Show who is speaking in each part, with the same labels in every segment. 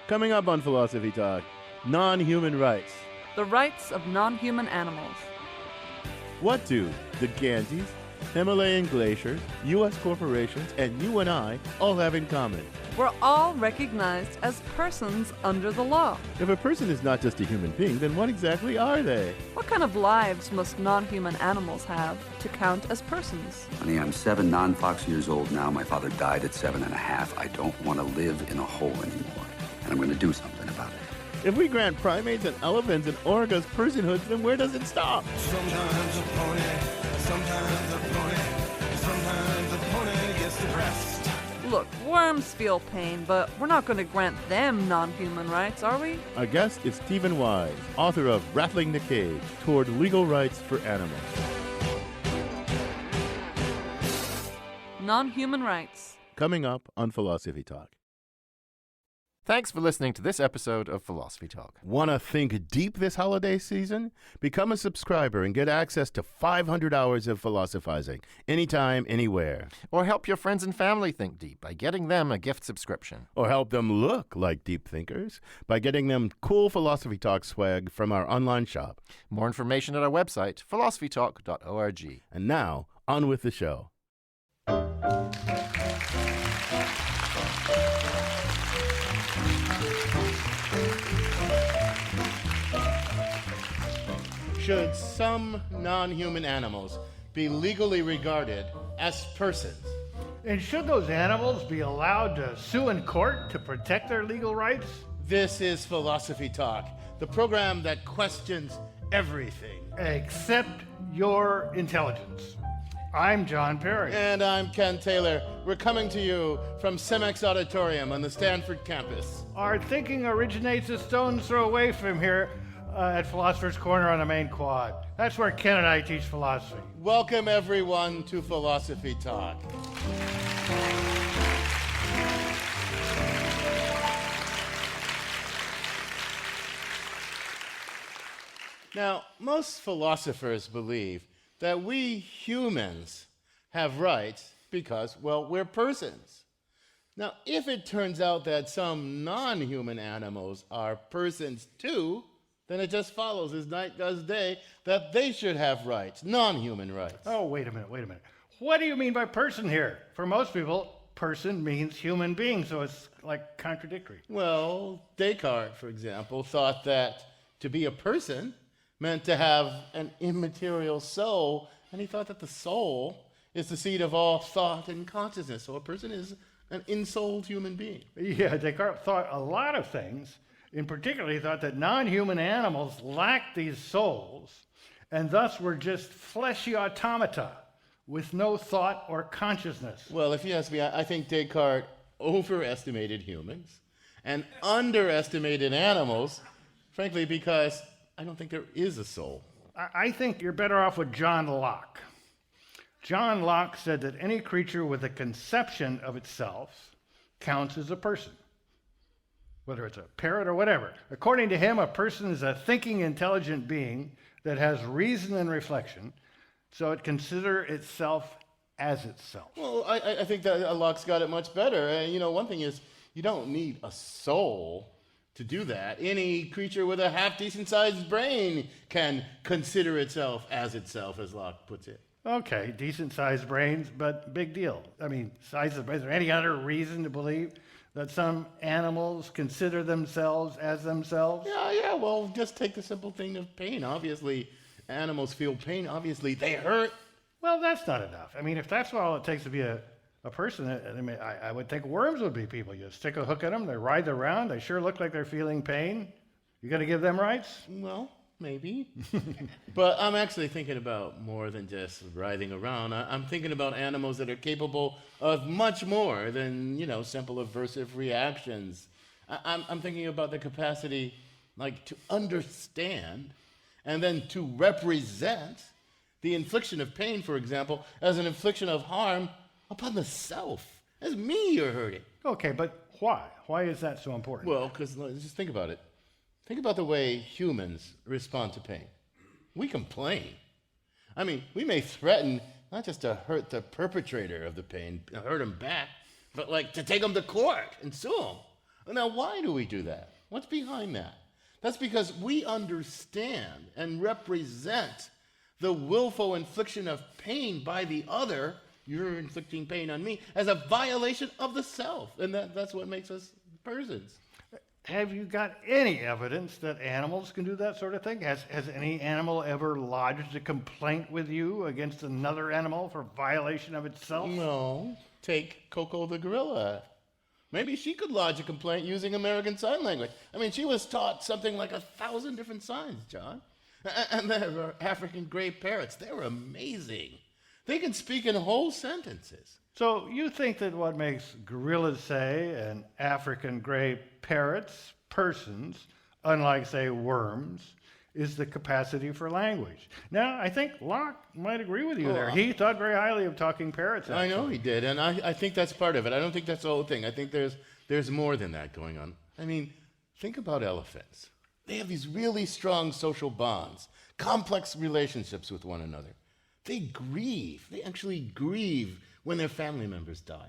Speaker 1: Coming up on Philosophy Talk, non-human rights.
Speaker 2: The rights of non-human animals.
Speaker 1: What do the Ganges, Himalayan glaciers, U.S. corporations, and you and I all have in common?
Speaker 2: We're all recognized as persons under the law.
Speaker 1: If a person is not just a human being, then what exactly are they?
Speaker 2: What kind of lives must non-human animals have to count as persons?
Speaker 3: Honey, I'm 7 non-fox years old now. My father died at 7.5. I don't want to live in a hole anymore. And I'm going to do something about it.
Speaker 1: If we grant primates and elephants and orcas personhoods, then where does it stop?
Speaker 4: Sometimes a pony, sometimes a pony, sometimes a pony gets depressed.
Speaker 2: Look, worms feel pain, but we're not going to grant them non-human rights, are we?
Speaker 1: Our guest is Stephen Wise, author of Rattling the Cage, Toward Legal Rights for Animals.
Speaker 2: Non-human rights.
Speaker 1: Coming up on Philosophy Talk.
Speaker 5: Thanks for listening to this episode of Philosophy Talk.
Speaker 1: Want to think deep this holiday season? Become a subscriber and get access to 500 hours of philosophizing, anytime, anywhere.
Speaker 5: Or help your friends and family think deep by getting them a gift subscription.
Speaker 1: Or help them look like deep thinkers by getting them cool Philosophy Talk swag from our online shop.
Speaker 5: More information at our website, philosophytalk.org.
Speaker 1: And now, on with the show. Should some non-human animals be legally regarded as persons?
Speaker 6: And should those animals be allowed to sue in court to protect their legal rights?
Speaker 1: This is Philosophy Talk, the program that questions everything.
Speaker 6: Except your intelligence. I'm John Perry.
Speaker 1: And I'm Ken Taylor. We're coming to you from Cemex Auditorium on the Stanford campus.
Speaker 6: Our thinking originates a stone's throw away from here at Philosopher's Corner on the main quad. That's where Ken and I teach philosophy.
Speaker 1: Welcome, everyone, to Philosophy Talk. Now, most philosophers believe that we humans have rights because, well, we're persons. Now, if it turns out that some non-human animals are persons too, then it just follows, as night does day, that they should have rights, non-human rights.
Speaker 6: Oh, wait a minute. What do you mean by person here? For most people, person means human being, so it's like contradictory.
Speaker 1: Well, Descartes, for example, thought that to be a person meant to have an immaterial soul, and he thought that the soul is the seat of all thought and consciousness. So a person is an ensouled human being.
Speaker 6: Yeah, Descartes thought a lot of things. In particular, he thought that non-human animals lacked these souls and thus were just fleshy automata with no thought or consciousness.
Speaker 1: Well, if you ask me, I think Descartes overestimated humans and underestimated animals, frankly, because I don't think there is a soul.
Speaker 6: I think you're better off with John Locke. John Locke said that any creature with a conception of itself counts as a person, whether it's a parrot or whatever. According to him, a person is a thinking, intelligent being that has reason and reflection, so it considers itself as itself.
Speaker 1: Well, I think that Locke's got it much better. One thing is, you don't need a soul to do that. Any creature with a half-decent sized brain can consider itself, as Locke puts it.
Speaker 6: Okay, decent-sized brains, but big deal. I mean, size of brains. Is there any other reason to believe that some animals consider themselves as themselves?
Speaker 1: Yeah, well, just take the simple thing of pain. Obviously, animals feel pain. Obviously, they hurt.
Speaker 6: Well, that's not enough. I mean, if that's all it takes to be a person, I would think worms would be people. You stick a hook in them, they writhe around, they sure look like they're feeling pain. You going to give them rights?
Speaker 1: Well, maybe. But I'm actually thinking about more than just writhing around. I'm thinking about animals that are capable of much more than, simple aversive reactions. I'm thinking about the capacity, to understand and then to represent the infliction of pain, for example, as an infliction of harm upon the self. As me you're hurting.
Speaker 6: Okay, but why? Why is that so important?
Speaker 1: Well, because just think about it. Think about the way humans respond to pain. We complain. I mean, we may threaten not just to hurt the perpetrator of the pain, hurt him back, but to take him to court and sue him. Now, why do we do that? What's behind that? That's because we understand and represent the willful infliction of pain by the other, you're inflicting pain on me, as a violation of the self. And that's what makes us persons.
Speaker 6: Have you got any evidence that animals can do that sort of thing? Has any animal ever lodged a complaint with you against another animal for violation of itself?
Speaker 1: No. Take Coco the gorilla. Maybe she could lodge a complaint using American Sign Language. I mean, she was taught something like 1,000 different signs, John. And there are African gray parrots. They're amazing. They can speak in whole sentences.
Speaker 6: So you think that what makes gorillas, say, and African gray parrots persons, unlike, say, worms, is the capacity for language. Now, I think Locke might agree with you there. He thought very highly of talking parrots, actually.
Speaker 1: I know he did, and I think that's part of it. I don't think that's the whole thing. I think there's more than that going on. I mean, think about elephants. They have these really strong social bonds, complex relationships with one another. They grieve. They actually grieve when their family members die.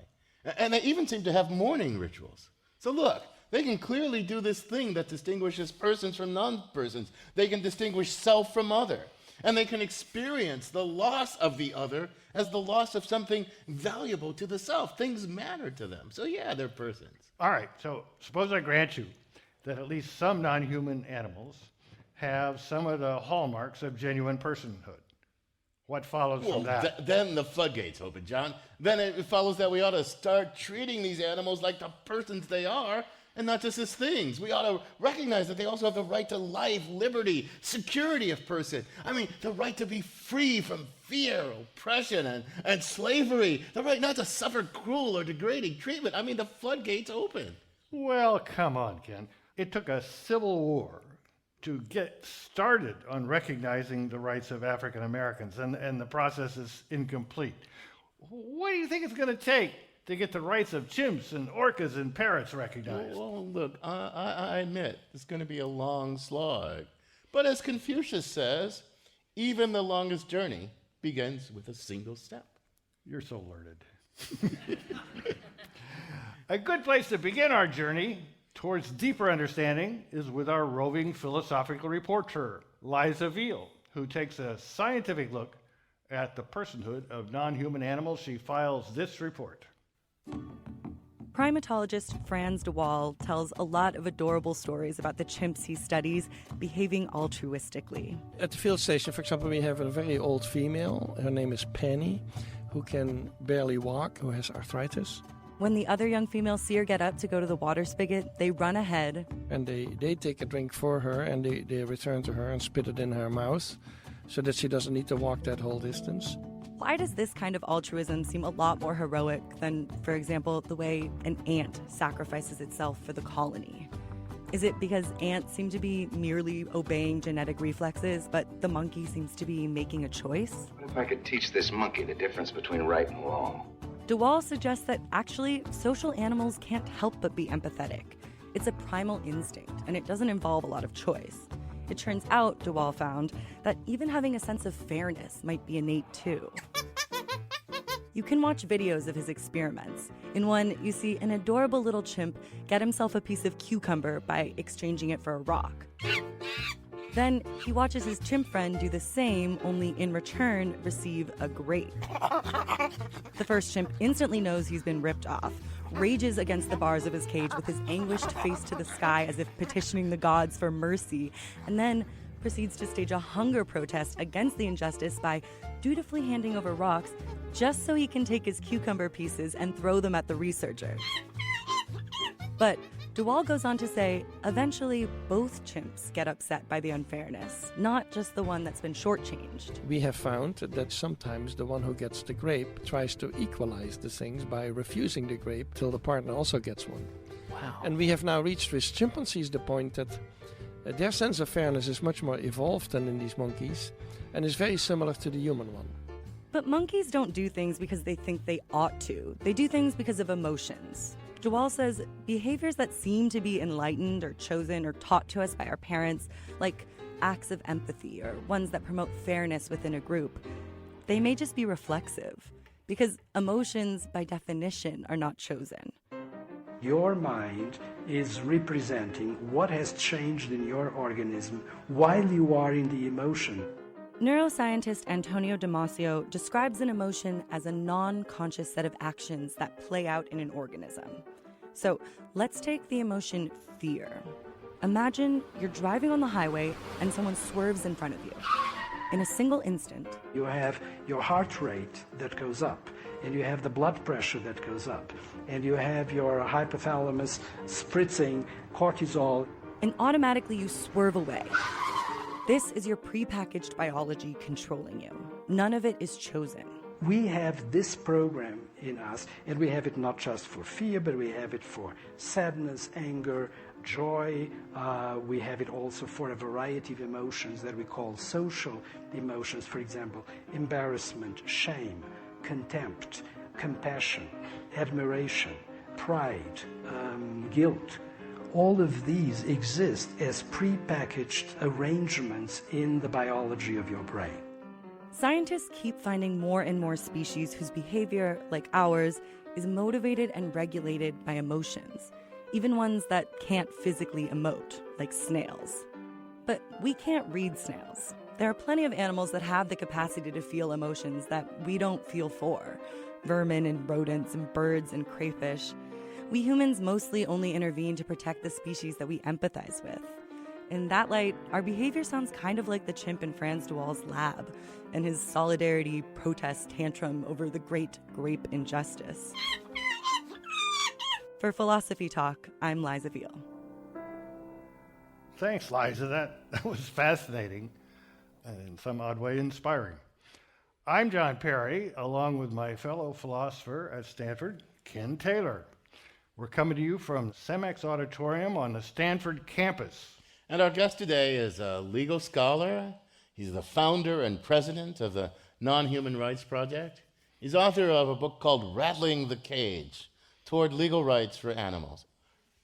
Speaker 1: And they even seem to have mourning rituals. So look, they can clearly do this thing that distinguishes persons from non-persons. They can distinguish self from other. And they can experience the loss of the other as the loss of something valuable to the self. Things matter to them. So yeah, they're persons.
Speaker 6: All right, so suppose I grant you that at least some non-human animals have some of the hallmarks of genuine personhood. What follows from that?
Speaker 1: Then the floodgates open, John. Then it follows that we ought to start treating these animals like the persons they are, and not just as things. We ought to recognize that they also have the right to life, liberty, security of person. I mean, the right to be free from fear, oppression, and slavery. The right not to suffer cruel or degrading treatment. I mean, the floodgates open.
Speaker 6: Well, come on, Ken. It took a civil war to get started on recognizing the rights of African Americans, and the process is incomplete. What do you think it's going to take to get the rights of chimps and orcas and parrots recognized?
Speaker 1: Well, look, I admit it's going to be a long slog. But as Confucius says, even the longest journey begins with a single step.
Speaker 6: You're so learned. A good place to begin our journey towards deeper understanding is with our roving philosophical reporter, Liza Veal, who takes a scientific look at the personhood of non-human animals. She files this report.
Speaker 7: Primatologist Franz de Waal tells a lot of adorable stories about the chimps he studies behaving altruistically.
Speaker 8: At the field station, for example, we have a very old female. Her name is Penny, who can barely walk, who has arthritis.
Speaker 7: When the other young females see her get up to go to the water spigot, they run ahead.
Speaker 8: And they take a drink for her, and they return to her and spit it in her mouth so that she doesn't need to walk that whole distance.
Speaker 7: Why does this kind of altruism seem a lot more heroic than, for example, the way an ant sacrifices itself for the colony? Is it because ants seem to be merely obeying genetic reflexes, but the monkey seems to be making a choice?
Speaker 9: What if I could teach this monkey the difference between right and wrong?
Speaker 7: De Waal suggests that actually social animals can't help but be empathetic. It's a primal instinct, and it doesn't involve a lot of choice. It turns out, De Waal found, that even having a sense of fairness might be innate too. You can watch videos of his experiments. In one, you see an adorable little chimp get himself a piece of cucumber by exchanging it for a rock. Then he watches his chimp friend do the same, only in return receive a grape. The first chimp instantly knows he's been ripped off, rages against the bars of his cage with his anguished face to the sky as if petitioning the gods for mercy, and then proceeds to stage a hunger protest against the injustice by dutifully handing over rocks just so he can take his cucumber pieces and throw them at the researcher. But De Waal goes on to say, eventually both chimps get upset by the unfairness, not just the one that's been shortchanged.
Speaker 8: We have found that sometimes the one who gets the grape tries to equalize the things by refusing the grape till the partner also gets one.
Speaker 7: Wow.
Speaker 8: And we have now reached with chimpanzees the point that their sense of fairness is much more evolved than in these monkeys and is very similar to the human one.
Speaker 7: But monkeys don't do things because they think they ought to. They do things because of emotions. De Waal says behaviors that seem to be enlightened or chosen or taught to us by our parents, like acts of empathy or ones that promote fairness within a group, they may just be reflexive, because emotions, by definition, are not chosen.
Speaker 10: Your mind is representing what has changed in your organism while you are in the emotion.
Speaker 7: Neuroscientist Antonio Damasio describes an emotion as a non-conscious set of actions that play out in an organism. So let's take the emotion fear. Imagine you're driving on the highway and someone swerves in front of you. In a single instant,
Speaker 10: You have your heart rate that goes up, and you have the blood pressure that goes up, and you have your hypothalamus spritzing cortisol.
Speaker 7: and automatically you swerve away. This is your prepackaged biology controlling you. None of it is chosen.
Speaker 10: We have this program in us, and we have it not just for fear, but we have it for sadness, anger, joy. We have it also for a variety of emotions that we call social emotions. For example, embarrassment, shame, contempt, compassion, admiration, pride, guilt. All of these exist as prepackaged arrangements in the biology of your brain.
Speaker 7: Scientists keep finding more and more species whose behavior, like ours, is motivated and regulated by emotions, even ones that can't physically emote, like snails. But we can't read snails. There are plenty of animals that have the capacity to feel emotions that we don't feel for. Vermin and rodents and birds and crayfish. We humans mostly only intervene to protect the species that we empathize with. In that light, our behavior sounds kind of like the chimp in Franz de Waal's lab and his solidarity protest tantrum over the great grape injustice. For Philosophy Talk, I'm Liza Veal.
Speaker 6: Thanks, Liza. That was fascinating and in some odd way inspiring. I'm John Perry, along with my fellow philosopher at Stanford, Ken Taylor. We're coming to you from Cemex Auditorium on the Stanford campus.
Speaker 1: And our guest today is a legal scholar. He's the founder and president of the Nonhuman Rights Project. He's author of a book called Rattling the Cage, Toward Legal Rights for Animals.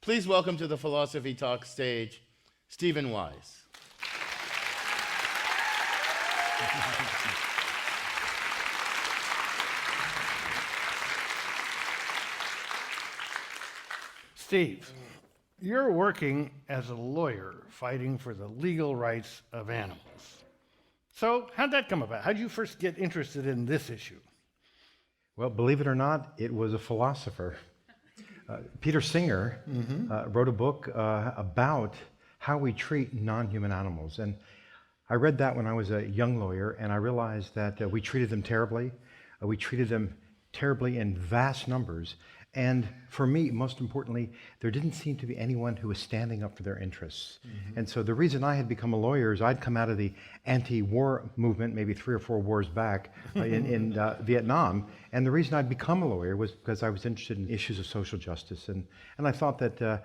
Speaker 1: Please welcome to the Philosophy Talk stage, Stephen Wise.
Speaker 6: Steve, you're working as a lawyer fighting for the legal rights of animals. So how'd that come about? How'd you first get interested in this issue?
Speaker 11: Well, believe it or not, it was a philosopher. Peter Singer wrote a book about how we treat non-human animals. And I read that when I was a young lawyer, and I realized that we treated them terribly. We treated them terribly in vast numbers. And for me, most importantly, there didn't seem to be anyone who was standing up for their interests. And so the reason I had become a lawyer is I'd come out of the anti-war movement, maybe 3 or 4 wars back in Vietnam. And the reason I'd become a lawyer was because I was interested in issues of social justice. And I thought that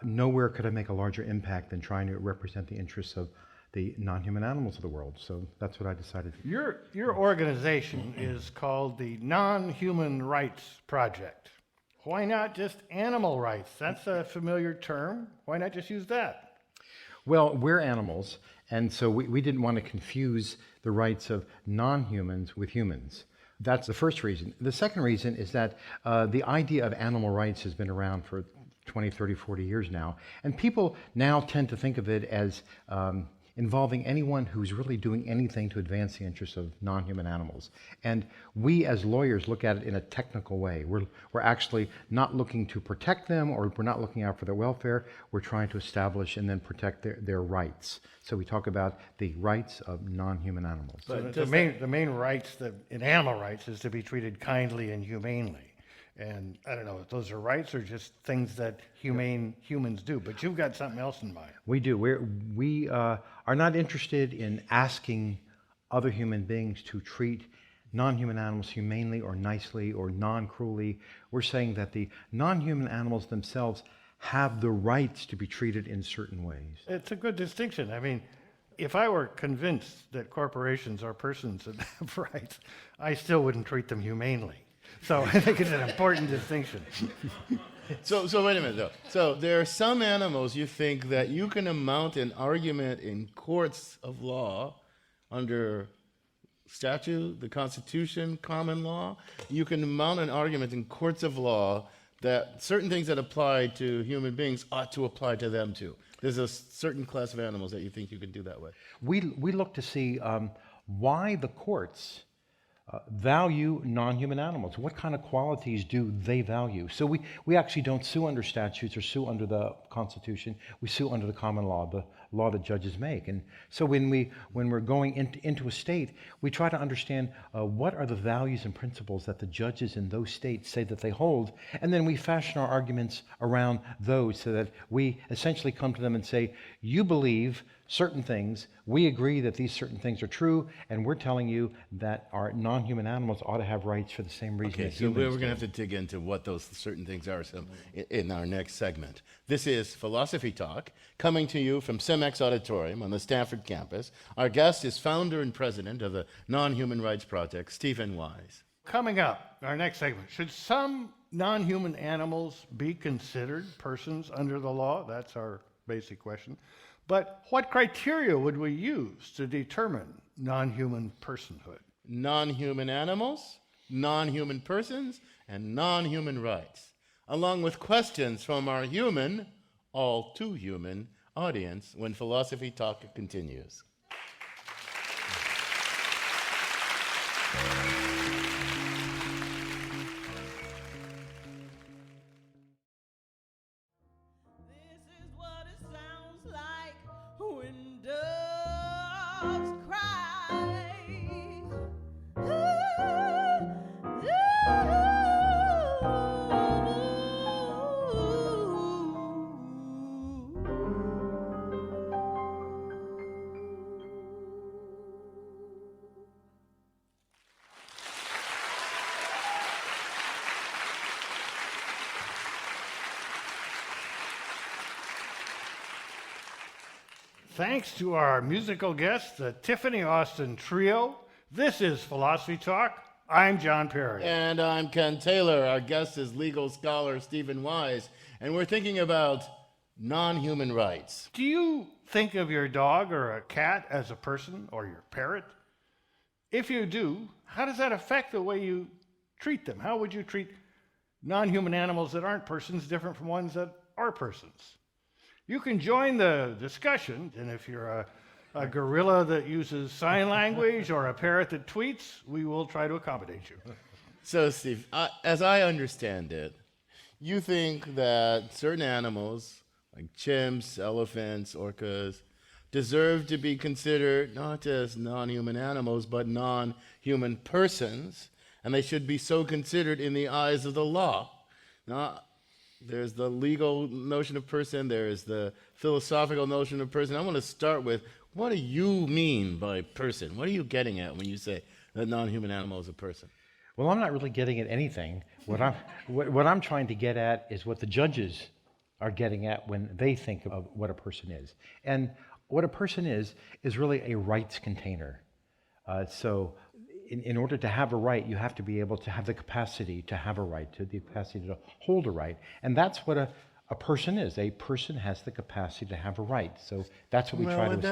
Speaker 11: nowhere could I make a larger impact than trying to represent the interests of the non-human animals of the world. So that's what I decided to do.
Speaker 6: Your organization is called the Nonhuman Rights Project. Why not just animal rights? That's a familiar term. Why not just use that?
Speaker 11: Well, we're animals, and so we didn't want to confuse the rights of non-humans with humans. That's the first reason. The second reason is that the idea of animal rights has been around for 20, 30, 40 years now, and people now tend to think of it as involving anyone who's really doing anything to advance the interests of non-human animals. And we as lawyers look at it in a technical way. We're actually not looking to protect them, or we're not looking out for their welfare. We're trying to establish and then protect their rights. So we talk about the rights of non-human animals.
Speaker 6: So the main rights in animal rights is to be treated kindly and humanely. And I don't know if those are rights or just things that humans do, but you've got something else in mind.
Speaker 11: We do. We are not interested in asking other human beings to treat non-human animals humanely or nicely or non-cruelly. We're saying that the non-human animals themselves have the rights to be treated in certain ways.
Speaker 6: It's a good distinction. I mean, if I were convinced that corporations are persons that have rights, I still wouldn't treat them humanely. So I think it's an important distinction.
Speaker 1: So wait a minute, though. So there are some animals you think that you can mount an argument in courts of law under statute, the Constitution, common law. You can mount an argument in courts of law that certain things that apply to human beings ought to apply to them too. There's a certain class of animals that you think you can do that with.
Speaker 11: We look to see why the courts value non-human animals. What kind of qualities do they value? So we actually don't sue under statutes or sue under the Constitution. We sue under the common law, the law that judges make. And so when we're going into a state, we try to understand what are the values and principles that the judges in those states say that they hold, and then we fashion our arguments around those so that we essentially come to them and say, you believe certain things, we agree that these certain things are true, and we're telling you that our non-human animals ought to have rights for the same reason as
Speaker 1: so
Speaker 11: humans
Speaker 1: we're going
Speaker 11: do.
Speaker 1: to have to dig into what those certain things are in our next segment. This is Philosophy Talk, coming to you from CEMEX Auditorium on the Stanford campus. Our guest is founder and president of the Nonhuman Rights Project, Stephen Wise.
Speaker 6: Coming up, our next segment. Should some non-human animals be considered persons under the law? That's our basic question. But what criteria would we use to determine non-human personhood?
Speaker 1: Non-human animals, non-human persons, and non-human rights, along with questions from our human, all too human, audience when Philosophy Talk continues.
Speaker 12: When doves cry,
Speaker 6: Thanks to our musical guests, the Tiffany Austin Trio. This is Philosophy Talk. I'm John Perry.
Speaker 1: And I'm Ken Taylor. Our guest is legal scholar Stephen Wise, and we're thinking about non-human rights.
Speaker 6: Do you think of your dog or a cat as a person, or your parrot? If you do, how does that affect the way you treat them? How would you treat non-human animals that aren't persons different from ones that are persons? You can join the discussion, and if you're a gorilla that uses sign language or a parrot that tweets, we will try to accommodate you.
Speaker 1: So, Steve, as I understand it, you think that certain animals, like chimps, elephants, orcas, deserve to be considered not as non-human animals, but non-human persons, and they should be so considered in the eyes of the law. Now, there's the legal notion of person, there's the philosophical notion of person. I want to start with, what do you mean by person? What are you getting at when you say that non-human animal is a person?
Speaker 11: Well, I'm not really getting at anything. What I'm trying to get at is what the judges are getting at when they think of what a person is. And what a person is really a rights container. So in order to have a right, you have to be able to have the capacity to have a right, the capacity to hold a right. And that's what a person is. A person has the capacity to have a right. So that's what we try to establish.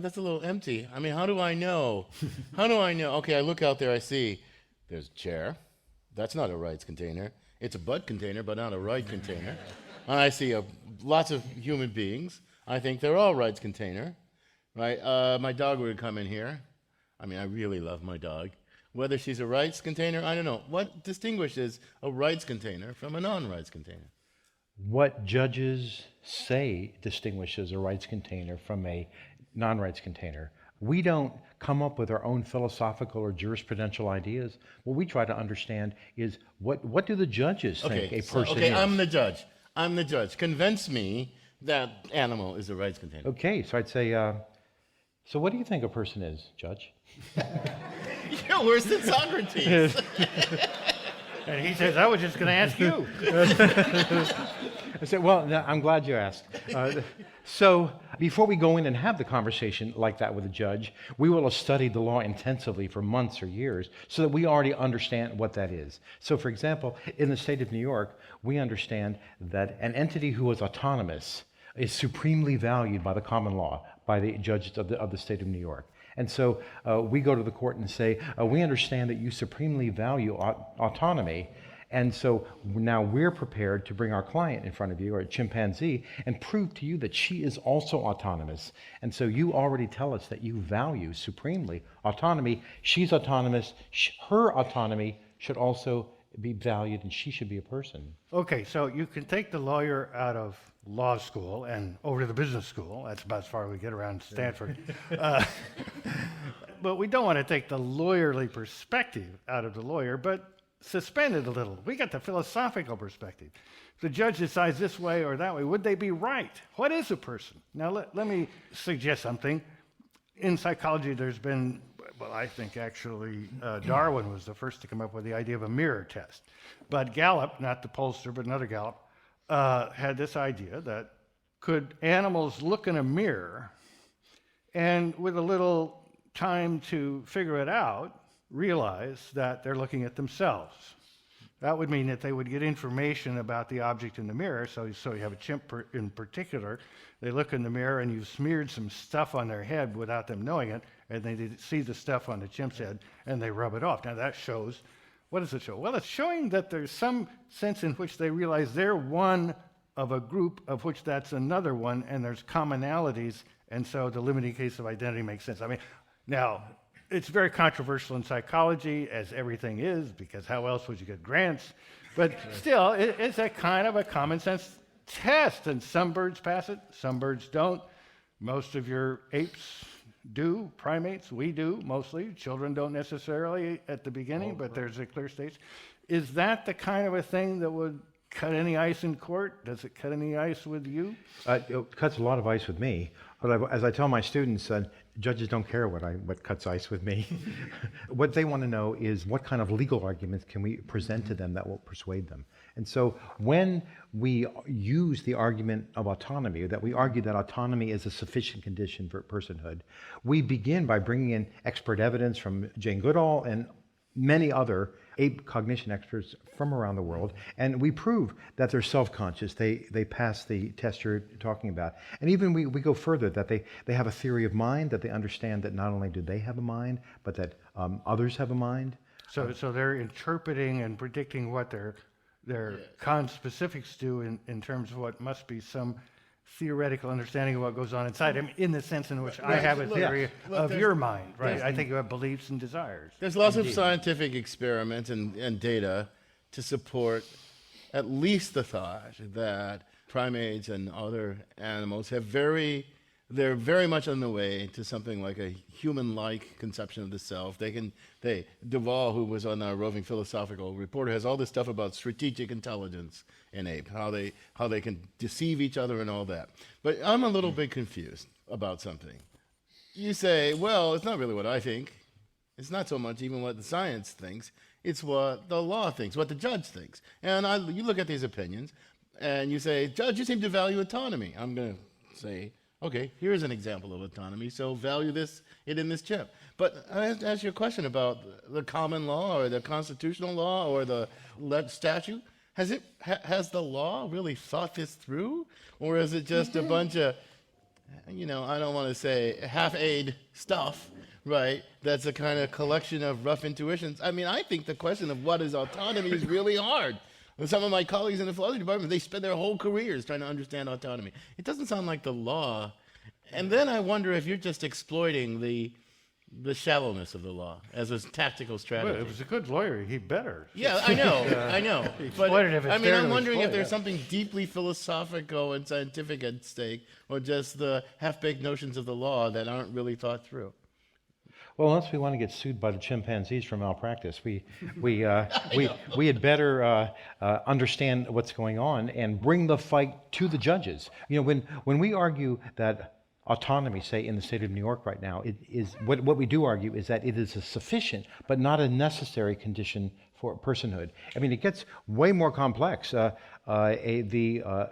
Speaker 1: That's a little empty. I mean, how do I know? How do I know? Okay, I look out there, I see there's a chair. That's not a rights container. It's a butt container, but not a right container. And I see lots of human beings. I think they're all rights container, right? My dog would come in here. I mean, I really love my dog. Whether she's a rights container, I don't know. What distinguishes a rights container from a non-rights container?
Speaker 11: What judges say distinguishes a rights container from a non-rights container. We don't come up with our own philosophical or jurisprudential ideas. What we try to understand is what do the judges think a person is?
Speaker 1: Okay, I'm the judge. I'm the judge. Convince me that animal is a rights container.
Speaker 11: Okay, so I'd say, so what do you think a person is, Judge?
Speaker 1: You're worse than Socrates.
Speaker 6: And he says, I was just going to ask you.
Speaker 11: I said, well, no, I'm glad you asked. So before we go in and have the conversation like that with a judge, we will have studied the law intensively for months or years so that we already understand what that is. So for example, in the state of New York, we understand that an entity who is autonomous is supremely valued by the common law, by the judges of the state of New York. And so we go to the court and say, we understand that you supremely value autonomy, And so now we're prepared to bring our client in front of you, or a chimpanzee, and prove to you that she is also autonomous. And so you already tell us that you value supremely autonomy. She's autonomous. Her autonomy should also be valued, and she should be a person.
Speaker 6: Okay, so you can take the lawyer out of law school and over to the business school. That's about as far as we get around Stanford. But we don't want to take the lawyerly perspective out of the lawyer, but suspend it a little. We got the philosophical perspective. If the judge decides this way or that way, would they be right? What is a person? Now, let me suggest something. In psychology, there's been, well, I think actually Darwin was the first to come up with the idea of a mirror test. But Gallup, not the pollster, but another Gallup, had this idea that could animals look in a mirror and with a little time to figure it out, realize that they're looking at themselves. That would mean that they would get information about the object in the mirror. So you have a chimp in particular. They look in the mirror and you've smeared some stuff on their head without them knowing it, and they see the stuff on the chimp's head and they rub it off. Now that shows, what does it show? Well, it's showing that there's some sense in which they realize they're one of a group of which that's another one, and there's commonalities, and so the limiting case of identity makes sense. I mean, now, it's very controversial in psychology, as everything is, because how else would you get grants? But still, it's a kind of a common sense test, and some birds pass it, some birds don't. Most of your apes do, primates, we do, mostly. Children don't necessarily at the beginning, but there's a clear stage. Is that the kind of a thing that would cut any ice in court? Does it cut any ice with you?
Speaker 11: It cuts a lot of ice with me. But as I tell my students, judges don't care what cuts ice with me. What they want to know is what kind of legal arguments can we present to them that will persuade them. And so when we use the argument of autonomy, that we argue that autonomy is a sufficient condition for personhood, we begin by bringing in expert evidence from Jane Goodall and many other ape cognition experts from around the world, and we prove that they're self-conscious. They pass the test you're talking about. And even we go further, that they have a theory of mind, that they understand that not only do they have a mind, but that others have a mind.
Speaker 6: So they're interpreting and predicting what their conspecifics do in terms of what must be some theoretical understanding of what goes on inside him, in the sense in which I have a theory of your mind, right? I think you have beliefs and desires.
Speaker 1: There's lots of scientific experiments and data to support at least the thought that primates and other animals they're very much on the way to something like a human-like conception of the self. Duvall, who was on our roving philosophical reporter, has all this stuff about strategic intelligence in ape, how they can deceive each other and all that. But I'm a little bit confused about something. You say, well, it's not really what I think. It's not so much even what the science thinks. It's what the law thinks, what the judge thinks. And you look at these opinions, and you say, Judge, you seem to value autonomy. I'm going to say, okay, here's an example of autonomy, so value it in this chip. But I have to ask you a question about the common law or the constitutional law or the statute. Has the law really thought this through? Or is it just a bunch of, I don't want to say half-aid stuff, right? That's a kind of collection of rough intuitions. I mean, I think the question of what is autonomy is really hard. And some of my colleagues in the philosophy department, they spend their whole careers trying to understand autonomy. It doesn't sound like the law. And then I wonder if you're just exploiting the shallowness of the law as a tactical strategy.
Speaker 6: Well, it was a good lawyer. He better.
Speaker 1: Yeah, I know. But I'm wondering if there's something deeply philosophical and scientific at stake, or just the half-baked notions of the law that aren't really thought through.
Speaker 11: Well, unless we want to get sued by the chimpanzees for malpractice, we had better understand what's going on and bring the fight to the judges. When we argue that autonomy, say in the state of New York right now, it is what we do argue is that it is a sufficient but not a necessary condition for personhood. I mean, it gets way more complex. The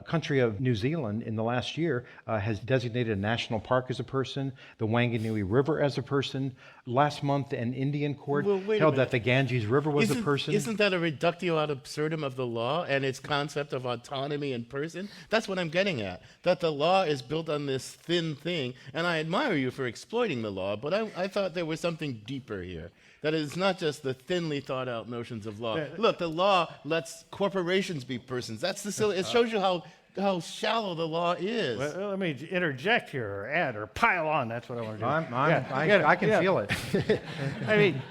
Speaker 11: country of New Zealand in the last year has designated a national park as a person, the Wanganui River as a person. Last month, an Indian court held that the Ganges River was a person.
Speaker 1: Isn't that a reductio ad absurdum of the law and its concept of autonomy and person? That's what I'm getting at, that the law is built on this thin thing, and I admire you for exploiting the law, but I thought there was something deeper here. That it's not just the thinly thought out notions of law. Look, the law lets corporations be persons. That's the silly. It shows you how shallow the law is.
Speaker 6: Well, let me interject here, or add, or pile on. That's what I want to do.
Speaker 11: I can feel it.
Speaker 6: I mean,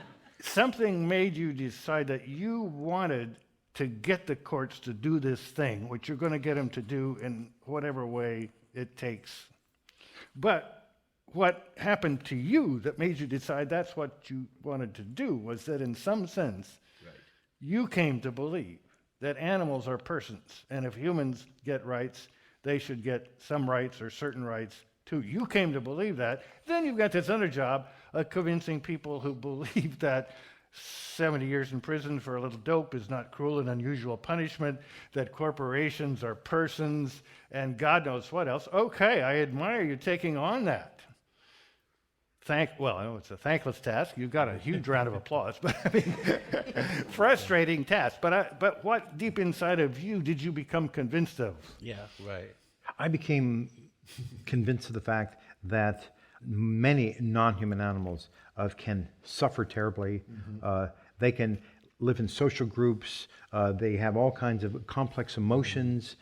Speaker 6: something made you decide that you wanted to get the courts to do this thing, which you're going to get them to do in whatever way it takes. But what happened to you that made you decide that's what you wanted to do was that in some sense, you came to believe that animals are persons, and if humans get rights, they should get some rights or certain rights too. You came to believe that. Then you've got this other job of convincing people who believe that 70 years in prison for a little dope is not cruel and unusual punishment, that corporations are persons, and God knows what else. Okay, I admire you taking on that. Well, I know it's a thankless task. You've got a huge round of applause, but I mean, frustrating task. But what deep inside of you did you become convinced of?
Speaker 1: Yeah, right.
Speaker 11: I became convinced of the fact that many non-human animals can suffer terribly. They can live in social groups. They have all kinds of complex emotions.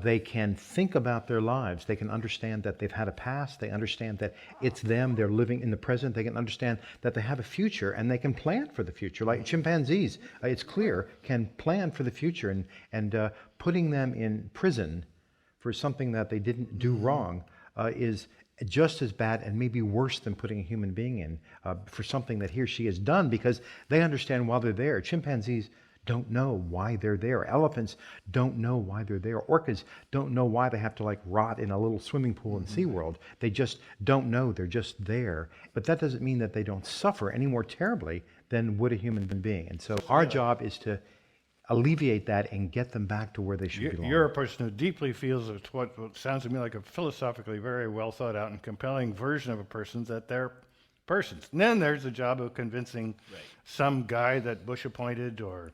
Speaker 11: They can think about their lives. They can understand that they've had a past. They understand that it's them. They're living in the present. They can understand that they have a future, and they can plan for the future. Like chimpanzees, it's clear, can plan for the future. And putting them in prison for something that they didn't do wrong is just as bad and maybe worse than putting a human being in for something that he or she has done, because they understand why they're there. Chimpanzees don't know why they're there. Elephants don't know why they're there. Orcas don't know why they have to rot in a little swimming pool in SeaWorld. They just don't know. They're just there. But that doesn't mean that they don't suffer any more terribly than would a human being. And so our job is to alleviate that and get them back to where they should belong.
Speaker 6: You're a person who deeply feels it's what sounds to me like a philosophically very well thought out and compelling version of a person, that they're persons. And then there's the job of convincing some guy that Bush appointed or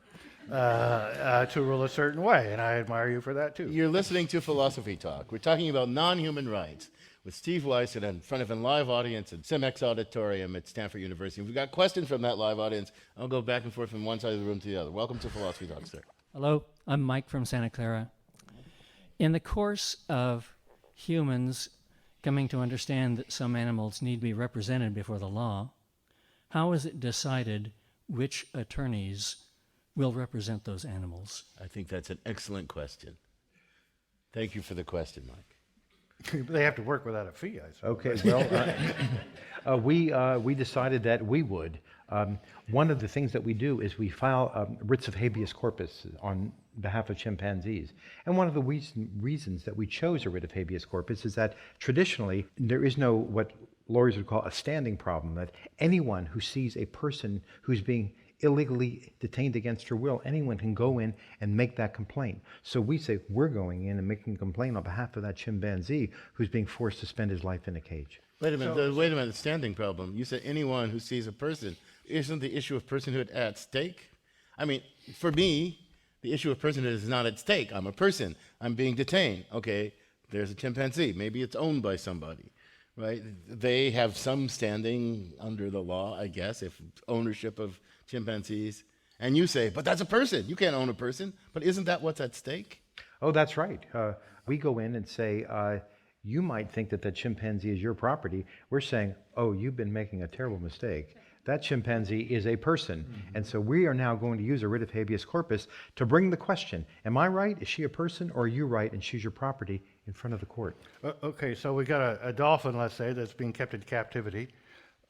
Speaker 6: to rule a certain way, and I admire you for that too.
Speaker 1: You're listening to Philosophy Talk. We're talking about non-human rights with Steve Weiss in front of a live audience at CIMX Auditorium at Stanford University. If we've got questions from that live audience, I'll go back and forth from one side of the room to the other. Welcome to Philosophy Talk, sir.
Speaker 13: Hello, I'm Mike from Santa Clara. In the course of humans coming to understand that some animals need to be represented before the law, how is it decided which attorneys will represent those animals?
Speaker 1: I think that's an excellent question. Thank you for the question, Mike.
Speaker 6: They have to work without a fee, I suppose.
Speaker 11: Okay, well, we decided that we would. One of the things that we do is we file writs of habeas corpus on behalf of chimpanzees. And one of the reasons that we chose a writ of habeas corpus is that traditionally there is no, what lawyers would call, a standing problem, that anyone who sees a person who's being illegally detained against her will, anyone can go in and make that complaint. So we say we're going in and making a complaint on behalf of that chimpanzee who's being forced to spend his life in a cage.
Speaker 1: Wait a minute, the standing problem. You said anyone who sees a person. Isn't the issue of personhood at stake? I mean, for me, the issue of personhood is not at stake. I'm a person. I'm being detained. Okay, there's a chimpanzee. Maybe it's owned by somebody, right? They have some standing under the law, I guess, if ownership of chimpanzees. And you say, but that's a person. You can't own a person. But isn't that what's at stake?
Speaker 11: Oh, that's right. We go in and say, you might think that that chimpanzee is your property. We're saying, oh, you've been making a terrible mistake. That chimpanzee is a person. Mm-hmm. And so we are now going to use a writ of habeas corpus to bring the question, am I right? Is she a person, or are you right and she's your property, in front of the court?
Speaker 6: Okay, so we got a dolphin, let's say, that's being kept in captivity.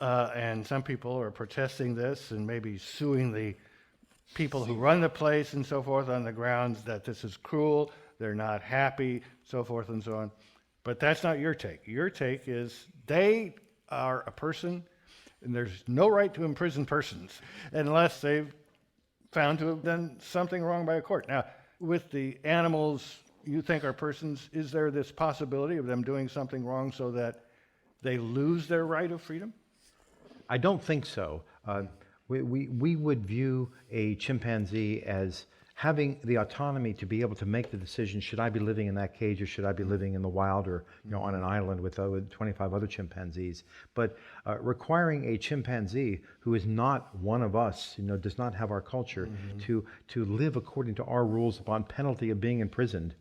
Speaker 6: And some people are protesting this and maybe suing the people who run the place and so forth on the grounds that this is cruel, they're not happy, so forth and so on. But that's not your take. Your take is they are a person, and there's no right to imprison persons unless they've found to have done something wrong by a court. Now, with the animals you think are persons, is there this possibility of them doing something wrong so that they lose their right of freedom?
Speaker 11: I don't think so. We would view a chimpanzee as having the autonomy to be able to make the decision, should I be living in that cage or should I be living in the wild or on an island with 25 other chimpanzees? But requiring a chimpanzee who is not one of us, does not have our culture, to live according to our rules upon penalty of being imprisoned,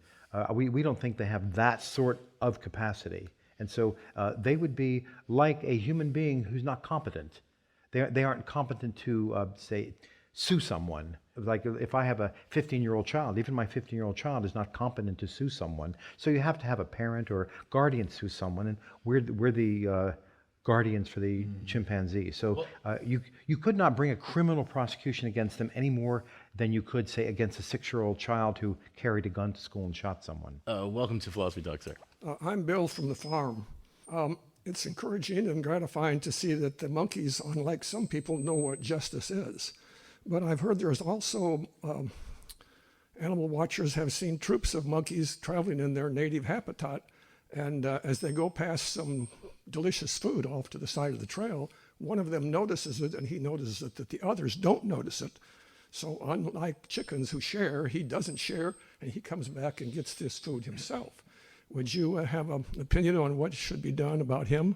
Speaker 11: we don't think they have that sort of capacity. And so they would be like a human being who's not competent. They aren't competent to, say, sue someone. Like if I have a 15-year-old child, even my 15-year-old child is not competent to sue someone. So you have to have a parent or guardian sue someone, and we're the guardians for the chimpanzee. So you could not bring a criminal prosecution against them any more than you could, say, against a 6-year-old child who carried a gun to school and shot someone.
Speaker 1: Welcome to Philosophy Talk, sir.
Speaker 8: I'm Bill from the farm. It's encouraging and gratifying to see that the monkeys, unlike some people, know what justice is. But I've heard there's also animal watchers have seen troops of monkeys traveling in their native habitat, and as they go past some delicious food off to the side of the trail, one of them notices it, and he notices it that the others don't notice it. So unlike chickens who share, he doesn't share, and he comes back and gets this food himself. Would you have an opinion on what should be done about him?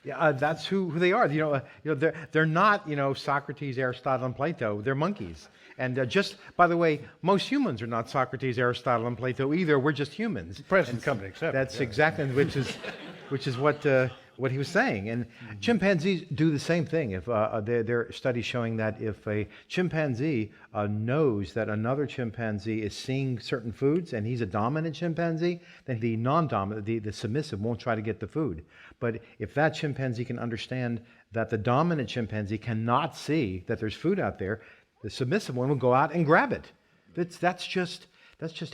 Speaker 11: Yeah, that's who they are. They're not Socrates, Aristotle, and Plato. They're monkeys. And just by the way, most humans are not Socrates, Aristotle, and Plato either. We're just humans.
Speaker 6: Present company accepted.
Speaker 11: That's exactly which is what he was saying. And chimpanzees do the same thing. If there are studies showing that if a chimpanzee knows that another chimpanzee is seeing certain foods and he's a dominant chimpanzee, then the non-dominant, the submissive, won't try to get the food. But if that chimpanzee can understand that the dominant chimpanzee cannot see that there's food out there, the submissive one will go out and grab it. That's just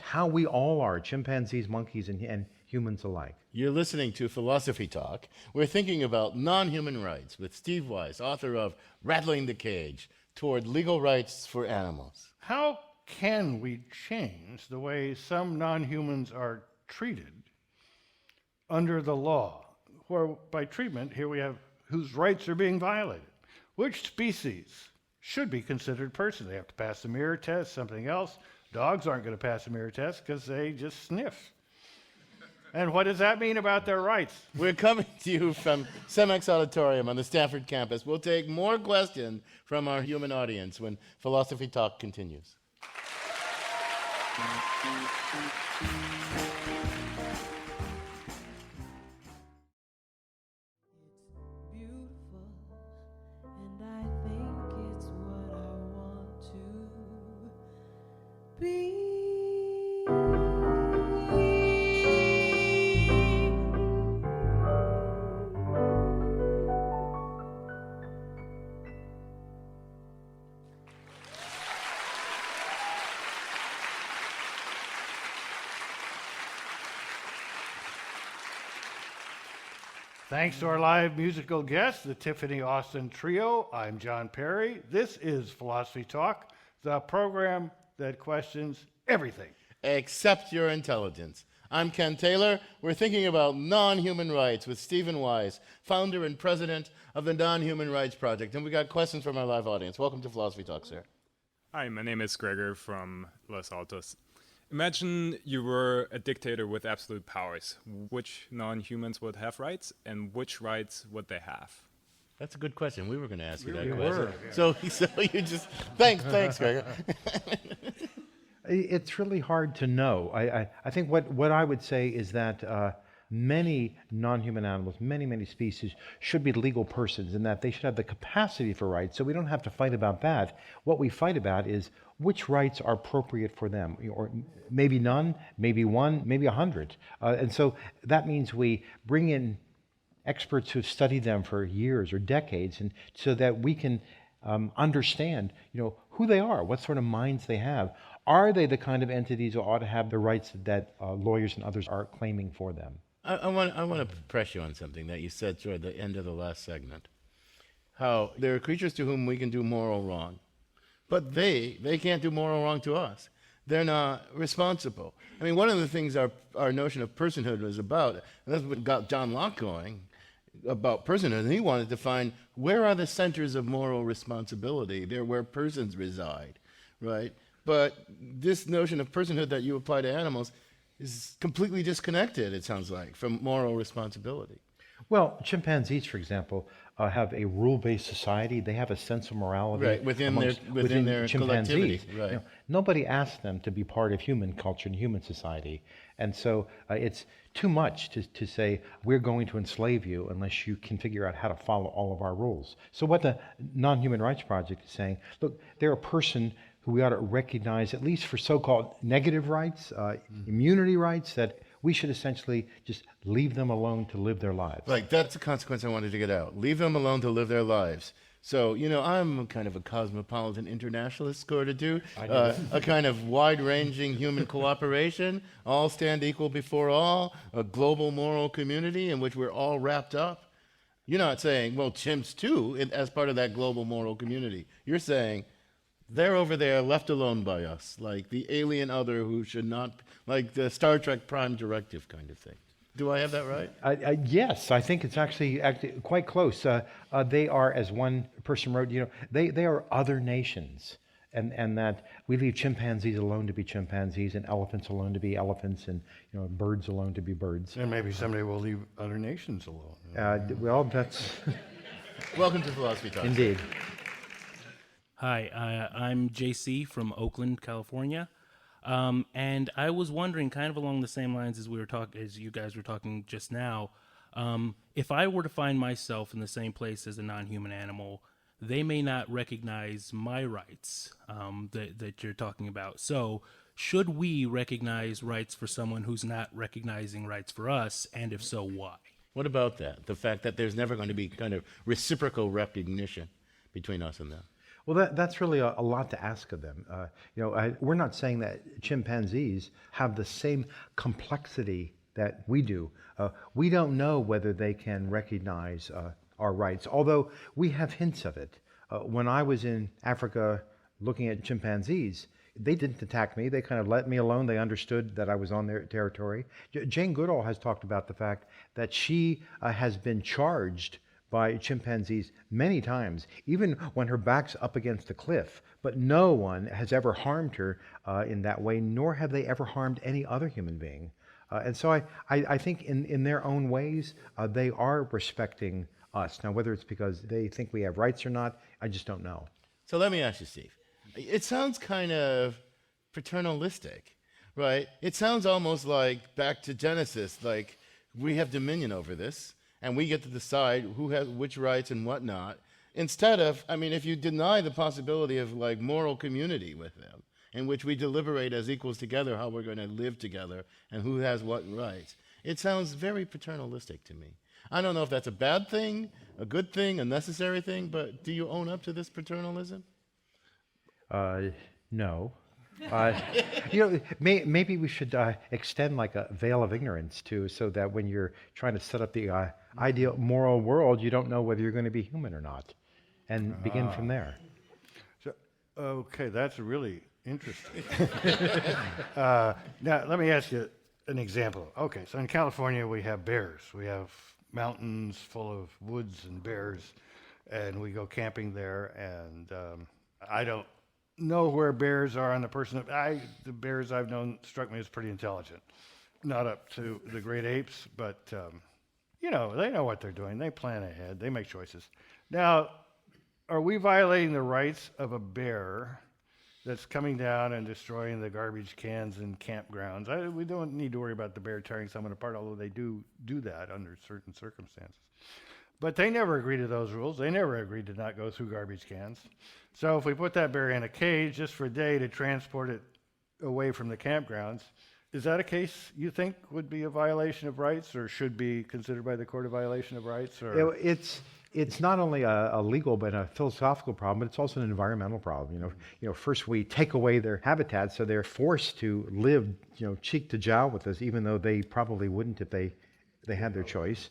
Speaker 11: how we all are, chimpanzees, monkeys, and humans alike.
Speaker 1: You're listening to Philosophy Talk. We're thinking about non-human rights with Steve Weiss, author of Rattling the Cage, Toward Legal Rights for Animals.
Speaker 6: How can we change the way some non-humans are treated under the law? Where by treatment, here we have whose rights are being violated. Which species should be considered person? They have to pass the mirror test, something else. Dogs aren't going to pass the mirror test because they just sniff. And what does that mean about their rights?
Speaker 1: We're coming to you from Cemex Auditorium on the Stanford campus. We'll take more questions from our human audience when Philosophy Talk continues.
Speaker 6: Thanks to our live musical guests, the Tiffany Austin Trio. I'm John Perry. This is Philosophy Talk, the program that questions everything.
Speaker 1: Except your intelligence. I'm Ken Taylor. We're thinking about non-human rights with Stephen Weiss, founder and president of the Non-Human Rights Project. And we got questions from our live audience. Welcome to Philosophy Talk, sir.
Speaker 14: Hi, my name is Gregor from Los Altos. Imagine you were a dictator with absolute powers. Which non-humans would have rights, and which rights would they have?
Speaker 1: That's a good question. We were going to ask you that
Speaker 6: We
Speaker 1: question.
Speaker 6: were, yeah.
Speaker 1: So you just thanks, Gregor.
Speaker 11: It's really hard to know. I think what I would say is that many non-human animals, many species, should be legal persons, and that they should have the capacity for rights. So we don't have to fight about that. What we fight about is which rights are appropriate for them, or maybe none, maybe one, maybe 100. And so that means we bring in experts who've studied them for years or decades, and so that we can understand, who they are, what sort of minds they have. Are they the kind of entities who ought to have the rights that lawyers and others are claiming for them?
Speaker 1: I want to press you on something that you said toward the end of the last segment. How there are creatures to whom we can do moral wrong, but they can't do moral wrong to us. They're not responsible. I mean, one of the things our notion of personhood was about, and that's what got John Locke going, about personhood, and he wanted to find where are the centers of moral responsibility. They're where persons reside, right? But this notion of personhood that you apply to animals is completely disconnected, it sounds like, from moral responsibility.
Speaker 11: Well, chimpanzees, for example, have a rule-based society. They have a sense of morality,
Speaker 1: Right, within their
Speaker 11: chimpanzees.
Speaker 1: collectivity, right.
Speaker 11: Nobody asked them to be part of human culture and human society, and so it's too much to say we're going to enslave you unless you can figure out how to follow all of our rules. So what the Non-Human Rights Project is saying, look, they're a person who we ought to recognize, at least for so-called negative rights, immunity rights, that we should essentially just leave them alone to live their lives.
Speaker 1: Like, that's the consequence I wanted to get out. Leave them alone to live their lives. So, I'm kind of a cosmopolitan internationalist sort of dude, a kind of wide-ranging human cooperation, all stand equal before all, a global moral community in which we're all wrapped up. You're not saying, well, chimps too, as part of that global moral community. You're saying, they're over there left alone by us, like the alien other who should not, like the Star Trek Prime Directive kind of thing. Do I have that right?
Speaker 11: Yes, I think it's actually quite close. They are, as one person wrote, they are other nations, and that we leave chimpanzees alone to be chimpanzees, and elephants alone to be elephants, and birds alone to be birds.
Speaker 6: And maybe someday we'll leave other nations alone.
Speaker 11: Well, that's
Speaker 1: Welcome to Philosophy Talk.
Speaker 11: Indeed.
Speaker 15: Hi, I'm JC from Oakland, California. And I was wondering, kind of along the same lines as you guys were talking just now, if I were to find myself in the same place as a non-human animal, they may not recognize my rights that you're talking about. So, should we recognize rights for someone who's not recognizing rights for us, and if so, why?
Speaker 1: What about that? The fact that there's never going to be kind of reciprocal recognition between us and them.
Speaker 11: Well, that's really a lot to ask of them. We're not saying that chimpanzees have the same complexity that we do. We don't know whether they can recognize our rights, although we have hints of it. When I was in Africa looking at chimpanzees, they didn't attack me. They kind of let me alone. They understood that I was on their territory. Jane Goodall has talked about the fact that she has been charged by chimpanzees many times, even when her back's up against a cliff. But no one has ever harmed her in that way, nor have they ever harmed any other human being. And so I think in their own ways, they are respecting us. Now, whether it's because they think we have rights or not, I just don't know.
Speaker 1: So let me ask you, Steve. It sounds kind of paternalistic, right? It sounds almost like back to Genesis, like we have dominion over this, and we get to decide who has which rights and whatnot. Instead of, if you deny the possibility of like moral community with them, in which we deliberate as equals together how we're going to live together and who has what rights, it sounds very paternalistic to me. I don't know if that's a bad thing, a good thing, a necessary thing, but do you own up to this paternalism?
Speaker 11: No. Maybe we should extend like a veil of ignorance so that when you're trying to set up the ideal moral world, you don't know whether you're going to be human or not, and begin from there.
Speaker 6: So, okay, that's really interesting. Now, let me ask you an example. Okay, so in California, we have bears. We have mountains full of woods and bears, and we go camping there, and I don't know where bears are on the person. The bears I've known struck me as pretty intelligent. Not up to the great apes, but they know what they're doing. They plan ahead. They make choices. Now, are we violating the rights of a bear that's coming down and destroying the garbage cans in campgrounds? We don't need to worry about the bear tearing someone apart, although they do that under certain circumstances. But they never agreed to those rules. They never agreed to not go through garbage cans. So if we put that bear in a cage just for a day to transport it away from the campgrounds, is that a case you think would be a violation of rights, or should be considered by the court a violation of rights? Or
Speaker 11: It's not only a legal but a philosophical problem, but it's also an environmental problem. First we take away their habitat, so they're forced to live, cheek to jowl with us, even though they probably wouldn't if they had their choice.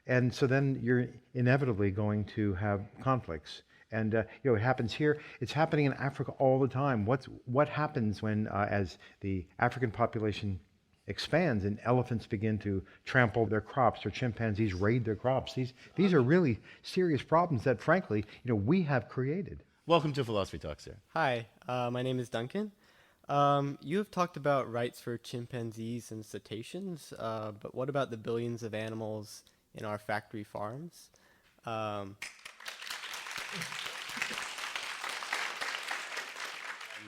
Speaker 11: And so then you're inevitably going to have conflicts. And it happens here. It's happening in Africa all the time. What happens when, as the African population expands and elephants begin to trample their crops or chimpanzees raid their crops. These are really serious problems that, frankly, we have created.
Speaker 1: Welcome to Philosophy Talk, sir.
Speaker 16: Hi, my name is Duncan. You have talked about rights for chimpanzees and cetaceans, but what about the billions of animals in our factory farms?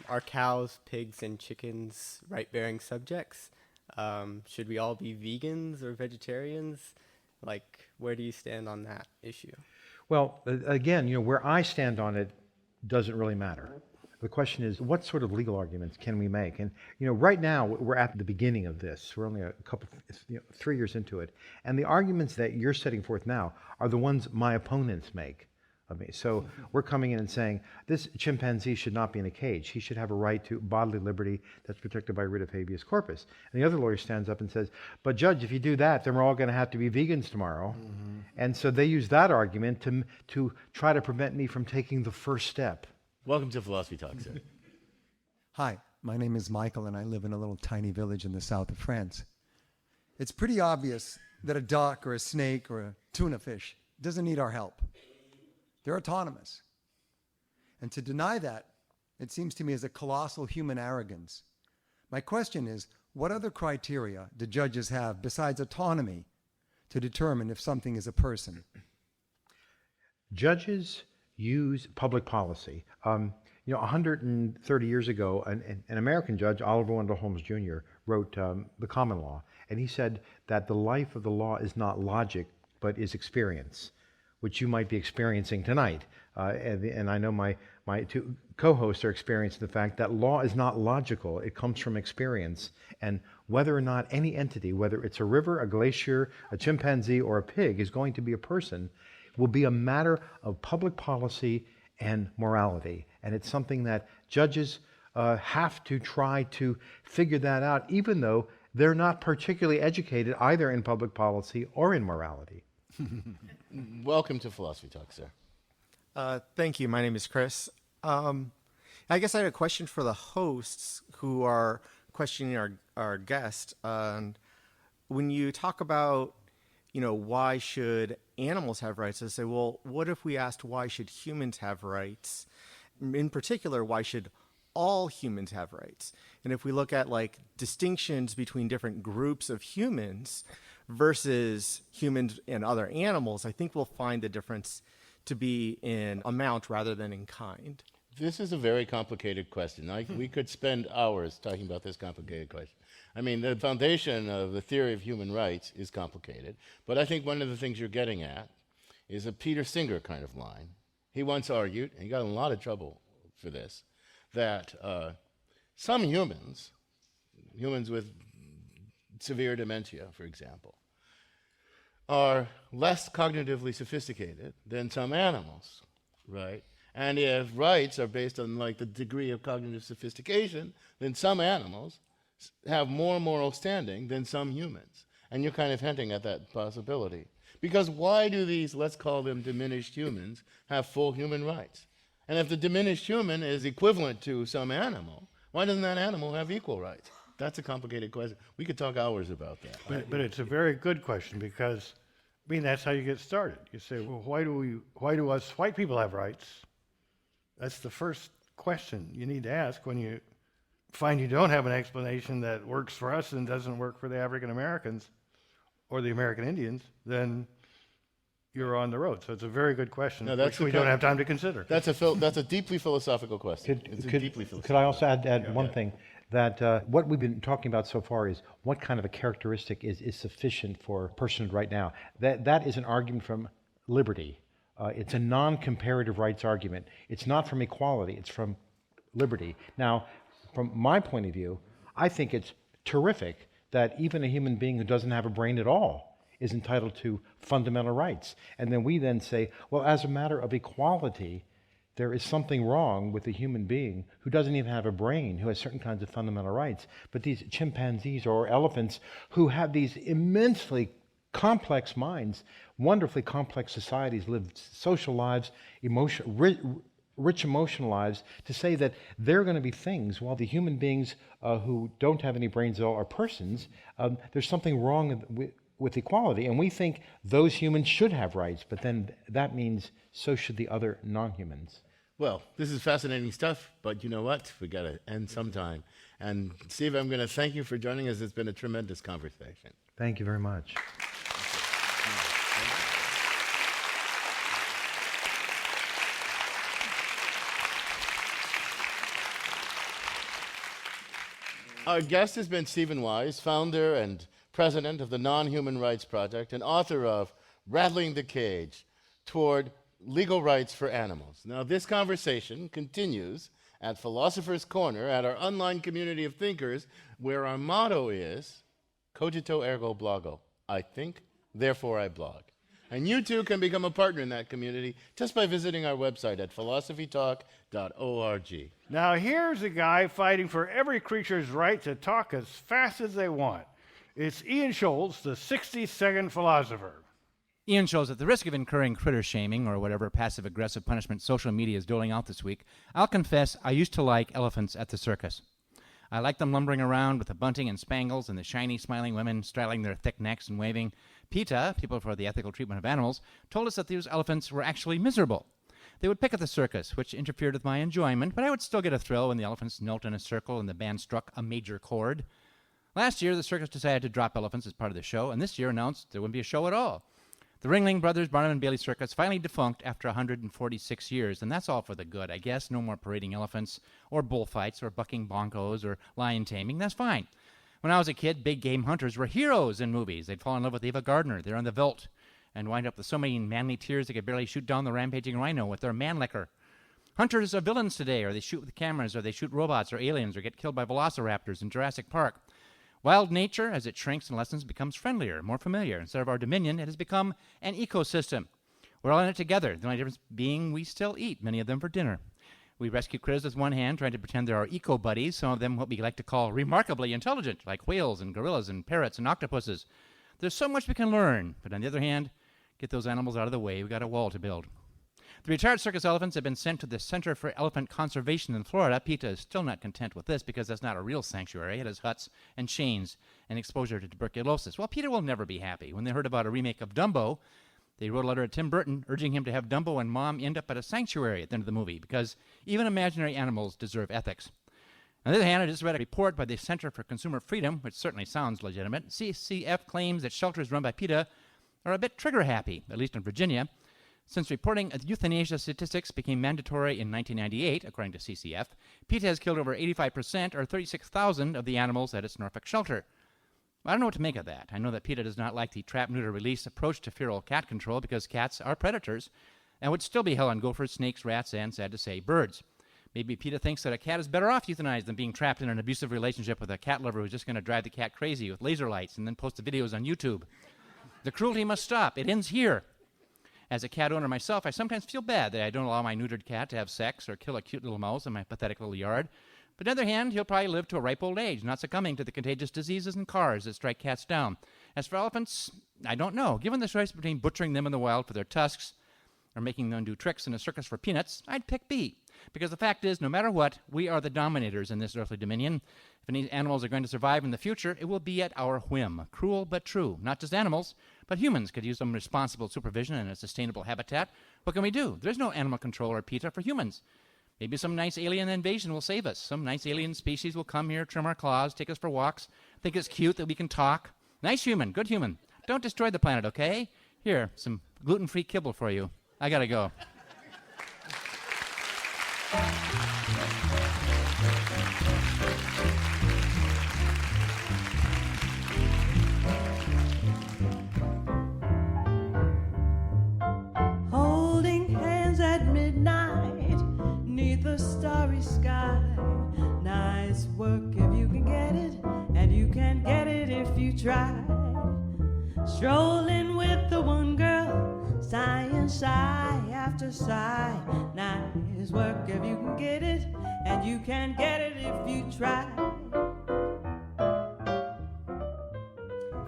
Speaker 16: Are cows, pigs, and chickens right-bearing subjects? Should we all be vegans or vegetarians? Like, where do you stand on that issue?
Speaker 11: Well, again, where I stand on it doesn't really matter. The question is, what sort of legal arguments can we make? And right now we're at the beginning of this. We're only 3 years into it, and the arguments that you're setting forth now are the ones my opponents make of me. So we're coming in and saying this chimpanzee should not be in a cage. He should have a right to bodily liberty that's protected by writ of habeas corpus. And the other lawyer stands up and says, "But Judge, if you do that, then we're all going to have to be vegans tomorrow." And so they use that argument to try to prevent me from taking the first step.
Speaker 1: Welcome to Philosophy Talk, sir.
Speaker 17: Hi, my name is Michael, and I live in a little tiny village in the south of France. It's pretty obvious that a duck or a snake or a tuna fish doesn't need our help. They're autonomous. And to deny that, it seems to me, is a colossal human arrogance. My question is, what other criteria do judges have besides autonomy to determine if something is a person?
Speaker 11: Judges use public policy. 130 years ago, an American judge, Oliver Wendell Holmes Jr., wrote The Common Law, and he said that the life of the law is not logic, but is experience, which you might be experiencing tonight. And I know my two co-hosts are experiencing the fact that law is not logical. It comes from experience. And whether or not any entity, whether it's a river, a glacier, a chimpanzee, or a pig, is going to be a person, will be a matter of public policy and morality. And it's something that judges have to try to figure that out, even though they're not particularly educated either in public policy or in morality.
Speaker 1: Welcome to Philosophy Talk, sir.
Speaker 18: Thank you. My name is Chris. I guess I had a question for the hosts who are questioning our guest. When you talk about, why should animals have rights? I say, well, what if we asked why should humans have rights? In particular, why should all humans have rights? And if we look at distinctions between different groups of humans versus humans and other animals, I think we'll find the difference to be in amount rather than in kind.
Speaker 1: This is a very complicated question. We could spend hours talking about this complicated question. I mean, the foundation of the theory of human rights is complicated, but I think one of the things you're getting at is a Peter Singer kind of line. He once argued, and he got in a lot of trouble for this, that some humans with severe dementia, for example, are less cognitively sophisticated than some animals, right? And if rights are based on the degree of cognitive sophistication, then some animals have more moral standing than some humans. And you're kind of hinting at that possibility. Because why do these, let's call them diminished humans, have full human rights? And if the diminished human is equivalent to some animal, why doesn't that animal have equal rights? That's a complicated question. We could talk hours about that.
Speaker 6: But it's a very good question because, that's how you get started. You say, well, why do us white people have rights? That's the first question you need to ask when you find you don't have an explanation that works for us and doesn't work for the African Americans or the American Indians, then you're on the road. So it's a very good question, which we don't have time to consider.
Speaker 1: That's a deeply philosophical question.
Speaker 11: Could I also add one thing? That what we've been talking about so far is what kind of a characteristic is sufficient for personhood right now. That is an argument from liberty. It's a non-comparative rights argument. It's not from equality, it's from liberty. Now, from my point of view, I think it's terrific that even a human being who doesn't have a brain at all is entitled to fundamental rights. And then we then say, well, as a matter of equality, there is something wrong with a human being who doesn't even have a brain, who has certain kinds of fundamental rights. But these chimpanzees or elephants who have these immensely complex minds, wonderfully complex societies, live social lives, rich emotional lives, to say that they're going to be things, while the human beings who don't have any brains at all are persons. There's something wrong with equality, and we think those humans should have rights, but then that means so should the other non-humans.
Speaker 1: Well, this is fascinating stuff, but you know what? We got to end sometime. And Steve, I'm going to thank you for joining us. It's been a tremendous conversation.
Speaker 11: Thank you very much.
Speaker 1: Our guest has been Stephen Wise, founder and president of the Nonhuman Rights Project and author of Rattling the Cage, Toward Legal Rights for Animals. Now, this conversation continues at Philosopher's Corner at our online community of thinkers, where our motto is Cogito ergo blogo. I think, therefore I blog. And you too can become a partner in that community just by visiting our website at philosophytalk.org.
Speaker 6: Now, here's a guy fighting for every creature's right to talk as fast as they want. It's Ian Scholes, the 60-second philosopher.
Speaker 19: Ian Scholes, at the risk of incurring critter shaming or whatever passive-aggressive punishment social media is doling out this week, I'll confess I used to like elephants at the circus. I liked them lumbering around with the bunting and spangles and the shiny, smiling women straddling their thick necks and waving. PETA, People for the Ethical Treatment of Animals, told us that these elephants were actually miserable. They would pick at the circus, which interfered with my enjoyment, but I would still get a thrill when the elephants knelt in a circle and the band struck a major chord. Last year, the circus decided to drop elephants as part of the show, and this year announced there wouldn't be a show at all. The Ringling Brothers Barnum and Bailey Circus finally defunct after 146 years, and that's all for the good, I guess. No more parading elephants, or bullfights, or bucking broncos, or lion taming. That's fine. When I was a kid, big game hunters were heroes in movies. They'd fall in love with Ava Gardner. They're on the veldt, and wind up with so many manly tears they could barely shoot down the rampaging rhino with their man-liquor. Hunters are villains today, or they shoot with cameras, or they shoot robots or aliens, or get killed by velociraptors in Jurassic Park. Wild nature, as it shrinks and lessens, becomes friendlier, more familiar. Instead of our dominion, it has become an ecosystem. We're all in it together, the only difference being we still eat, many of them for dinner. We rescue critters with one hand, trying to pretend they're our eco-buddies, some of them what we like to call remarkably intelligent, like whales and gorillas and parrots and octopuses. There's so much we can learn, but on the other hand, get those animals out of the way, we've got a wall to build. The retired circus elephants have been sent to the Center for Elephant Conservation in Florida. PETA is still not content with this because that's not a real sanctuary. It has huts and chains and exposure to tuberculosis. Well, PETA will never be happy. When they heard about a remake of Dumbo, they wrote a letter to Tim Burton urging him to have Dumbo and Mom end up at a sanctuary at the end of the movie because even imaginary animals deserve ethics. On the other hand, I just read a report by the Center for Consumer Freedom, which certainly sounds legitimate. CCF claims that shelters run by PETA are a bit trigger-happy, at least in Virginia. Since reporting euthanasia statistics became mandatory in 1998, according to CCF, PETA has killed over 85%, or 36,000, of the animals at its Norfolk shelter. I don't know what to make of that. I know that PETA does not like the trap, neuter, release approach to feral cat control because cats are predators and would still be hell on gophers, snakes, rats, and, sad to say, birds. Maybe PETA thinks that a cat is better off euthanized than being trapped in an abusive relationship with a cat lover who's just going to drive the cat crazy with laser lights and then post the videos on YouTube. The cruelty must stop. It ends here. As a cat owner myself, I sometimes feel bad that I don't allow my neutered cat to have sex or kill a cute little mouse in my pathetic little yard. But on the other hand, he'll probably live to a ripe old age, not succumbing to the contagious diseases and cars that strike cats down. As for elephants, I don't know. Given the choice between butchering them in the wild for their tusks or making them do tricks in a circus for peanuts, I'd pick B. Because the fact is, no matter what, we are the dominators in this earthly dominion. If any animals are going to survive in the future, it will be at our whim. Cruel but true. Not just animals, but humans could use some responsible supervision and a sustainable habitat. What can we do? There's no animal control or PETA for humans. Maybe some nice alien invasion will save us. Some nice alien species will come here, trim our claws, take us for walks, think it's cute that we can talk. Nice human, good human. Don't destroy the planet, okay? Here, some gluten-free kibble for you. I gotta go.
Speaker 12: Holding hands at midnight, neath the starry sky. Nice work if you can get it, and you can get it if you try. Strolling with the one girl, sighing sigh after sigh. Nice work if you can get it, and you can get it if you try.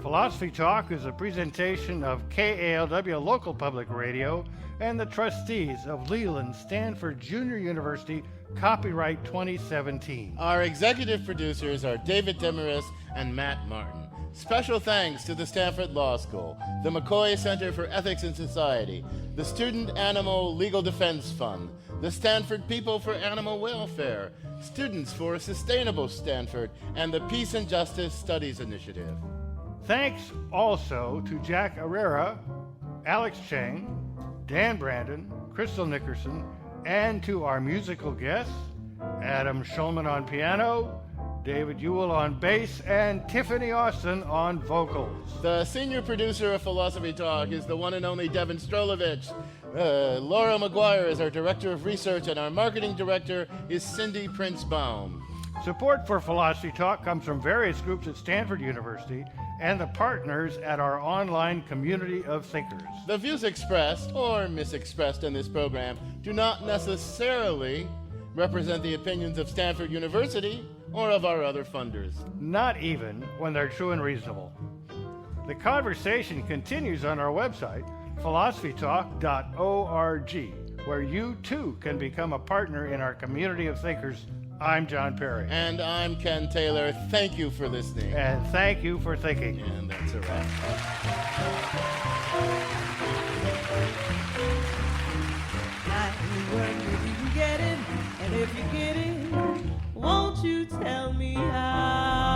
Speaker 6: Philosophy Talk is a presentation of KALW Local Public Radio and the trustees of Leland Stanford Junior University, copyright 2017.
Speaker 1: Our executive producers are David Demarest and Matt Martin. Special thanks to the Stanford Law School, the McCoy Center for Ethics and Society, the Student Animal Legal Defense Fund, the Stanford People for Animal Welfare, Students for a Sustainable Stanford, and the Peace and Justice Studies Initiative.
Speaker 6: Thanks also to Jack Herrera, Alex Cheng, Dan Brandon, Crystal Nickerson, and to our musical guests, Adam Schulman on piano, David Ewell on bass, and Tiffany Austin on vocals.
Speaker 1: The senior producer of Philosophy Talk is the one and only Devin Strolovich. Laura McGuire is our director of research, and our marketing director is Cindy Prince-Baum.
Speaker 6: Support for Philosophy Talk comes from various groups at Stanford University and the partners at our online community of thinkers.
Speaker 1: The views expressed or misexpressed in this program do not necessarily represent the opinions of Stanford University or of our other funders.
Speaker 6: Not even when they're true and reasonable. The conversation continues on our website, philosophytalk.org, where you too can become a partner in our community of thinkers. I'm John Perry.
Speaker 1: And I'm Ken Taylor. Thank you for listening.
Speaker 6: And thank you for thinking.
Speaker 1: And that's a wrap.
Speaker 12: Work if you can get it, and if you get it, won't you tell me how?